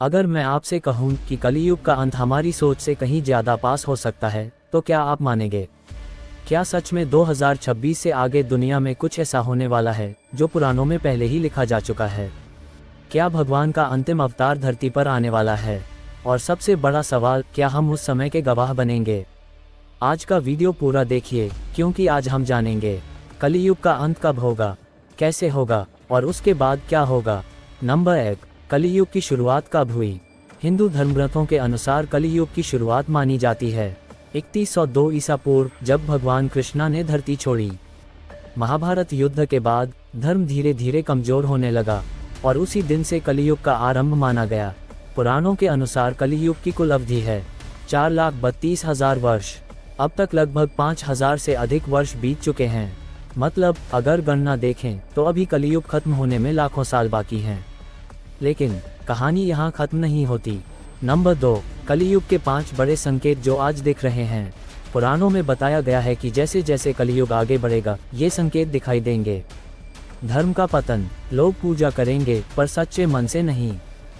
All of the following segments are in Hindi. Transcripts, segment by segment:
अगर मैं आपसे कहूं कि कलियुग का अंत हमारी सोच से कहीं ज़्यादा पास हो सकता है, तो क्या आप मानेंगे? क्या सच में 2026 से आगे दुनिया में कुछ ऐसा होने वाला है जो पुराणों में पहले ही लिखा जा चुका है? क्या भगवान का अंतिम अवतार धरती पर आने वाला है? और सबसे बड़ा सवाल, क्या हम उस समय के गवाह बनेंगे? आज का वीडियो पूरा देखिए, क्योंकि आज हम जानेंगे कलियुग का अंत कब होगा, कैसे होगा और उसके बाद क्या होगा। नंबर 1, कलियुग की शुरुआत कब हुई? हिंदू धर्मग्रंथों के अनुसार कलियुग की शुरुआत मानी जाती है 3102 ईसा पूर्व, जब भगवान कृष्णा ने धरती छोड़ी। महाभारत युद्ध के बाद धर्म धीरे धीरे कमजोर होने लगा और उसी दिन से कलियुग का आरंभ माना गया। पुराणों के अनुसार कलियुग की कुल अवधि है 4,32,000 वर्ष। अब तक लगभग 5,000 से अधिक वर्ष बीत चुके हैं। मतलब अगर गणना देखें तो अभी कलियुग खत्म होने में लाखों साल बाकी हैं। लेकिन कहानी यहाँ खत्म नहीं होती। नंबर 2, कलियुग के 5 बड़े संकेत जो आज दिख रहे हैं। पुराणों में बताया गया है कि जैसे जैसे कलियुग आगे बढ़ेगा, ये संकेत दिखाई देंगे। धर्म का पतन, लोग पूजा करेंगे पर सच्चे मन से नहीं।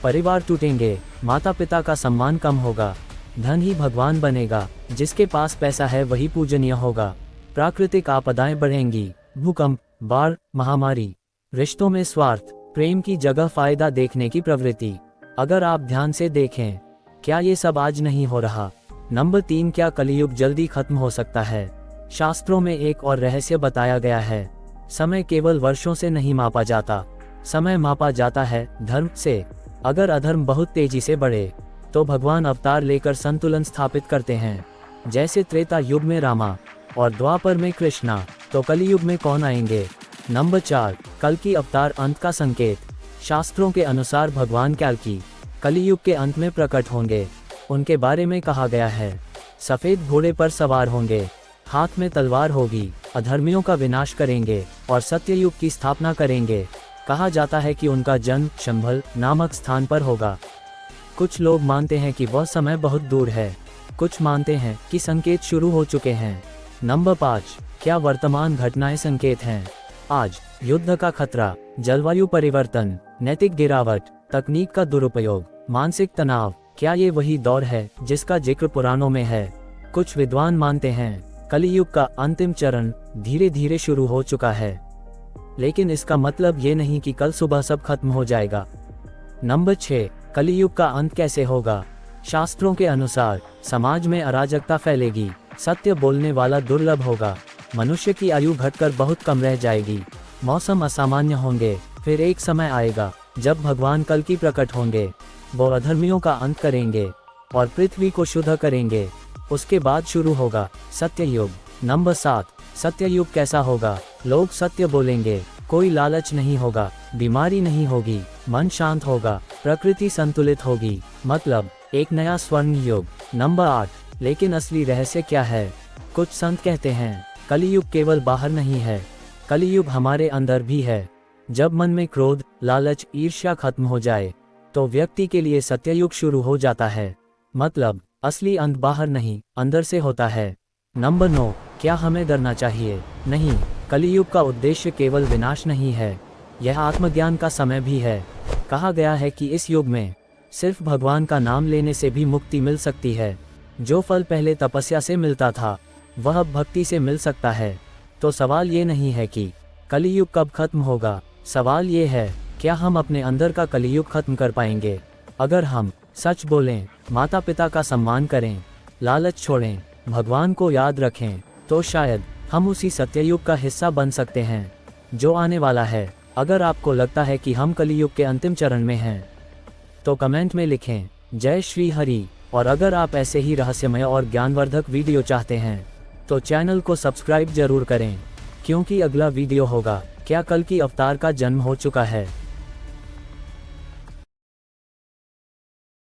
परिवार टूटेंगे, माता पिता का सम्मान कम होगा। धन ही भगवान बनेगा, जिसके पास पैसा है वही पूजनीय होगा। प्राकृतिक आपदाएं बढ़ेंगी, भूकंप, बाढ़, महामारी। रिश्तों में स्वार्थ, प्रेम की जगह फायदा देखने की प्रवृत्ति। अगर आप ध्यान से देखें, क्या ये सब आज नहीं हो रहा? नंबर 3, क्या कलियुग जल्दी खत्म हो सकता है? शास्त्रों में एक और रहस्य बताया गया है। समय केवल वर्षों से नहीं मापा जाता, समय मापा जाता है धर्म से। अगर अधर्म बहुत तेजी से बढ़े तो भगवान अवतार लेकर संतुलन स्थापित करते हैं। जैसे त्रेता युग में रामा और द्वापर में कृष्णा, तो कलियुग में कौन आएंगे? नंबर 4, कल्कि अवतार अंत का संकेत। शास्त्रों के अनुसार भगवान कल्कि कलियुग के अंत में प्रकट होंगे। उनके बारे में कहा गया है, सफेद घोड़े पर सवार होंगे, हाथ में तलवार होगी, अधर्मियों का विनाश करेंगे और सत्ययुग की स्थापना करेंगे। कहा जाता है कि उनका जन्म शंभल नामक स्थान पर होगा। कुछ लोग मानते हैं कि वह समय बहुत दूर है, कुछ मानते हैं कि संकेत शुरू हो चुके हैं। नंबर 5, क्या वर्तमान घटनाएं संकेत हैं? आज युद्ध का खतरा, जलवायु परिवर्तन, नैतिक गिरावट, तकनीक का दुरुपयोग, मानसिक तनाव, क्या ये वही दौर है जिसका जिक्र पुराणों में है? कुछ विद्वान मानते हैं कलियुग का अंतिम चरण धीरे धीरे शुरू हो चुका है, लेकिन इसका मतलब ये नहीं कि कल सुबह सब खत्म हो जाएगा। नंबर 6, कलियुग का अंत कैसे होगा? शास्त्रों के अनुसार समाज में अराजकता फैलेगी, सत्य बोलने वाला दुर्लभ होगा, मनुष्य की आयु घटकर बहुत कम रह जाएगी, मौसम असामान्य होंगे। फिर एक समय आएगा जब भगवान कल्कि प्रकट होंगे। वो अधर्मियों का अंत करेंगे और पृथ्वी को शुद्ध करेंगे। उसके बाद शुरू होगा सत्ययुग। नंबर 7, सत्ययुग कैसा होगा? लोग सत्य बोलेंगे, कोई लालच नहीं होगा, बीमारी नहीं होगी, मन शांत होगा, प्रकृति संतुलित होगी। मतलब एक नया स्वर्ण युग। नंबर 8, लेकिन असली रहस्य क्या है? कुछ संत कहते हैं कलियुग केवल बाहर नहीं है, कलियुग हमारे अंदर भी है। जब मन में क्रोध, लालच, ईर्ष्या खत्म हो जाए तो व्यक्ति के लिए सत्ययुग शुरू हो जाता है। मतलब असली अंत बाहर नहीं, अंदर से होता है। नंबर 9, क्या हमें डरना चाहिए? नहीं, कलियुग का उद्देश्य केवल विनाश नहीं है, यह आत्मज्ञान का समय भी है। कहा गया है कि इस युग में सिर्फ भगवान का नाम लेने से भी मुक्ति मिल सकती है। जो फल पहले तपस्या से मिलता था वह अब भक्ति से मिल सकता है। तो सवाल ये नहीं है कि कलियुग कब खत्म होगा, सवाल ये है क्या हम अपने अंदर का कलियुग खत्म कर पाएंगे? अगर हम सच बोलें, माता पिता का सम्मान करें, लालच छोड़ें, भगवान को याद रखें, तो शायद हम उसी सत्ययुग का हिस्सा बन सकते हैं जो आने वाला है। अगर आपको लगता है कि हम कलियुग के अंतिम चरण में हैं, तो कमेंट में लिखें जय श्री हरि। और अगर आप ऐसे ही रहस्यमय और ज्ञानवर्धक वीडियो चाहते हैं तो चैनल को सब्सक्राइब जरूर करें, क्योंकि अगला वीडियो होगा क्या कल्कि अवतार का जन्म हो चुका है।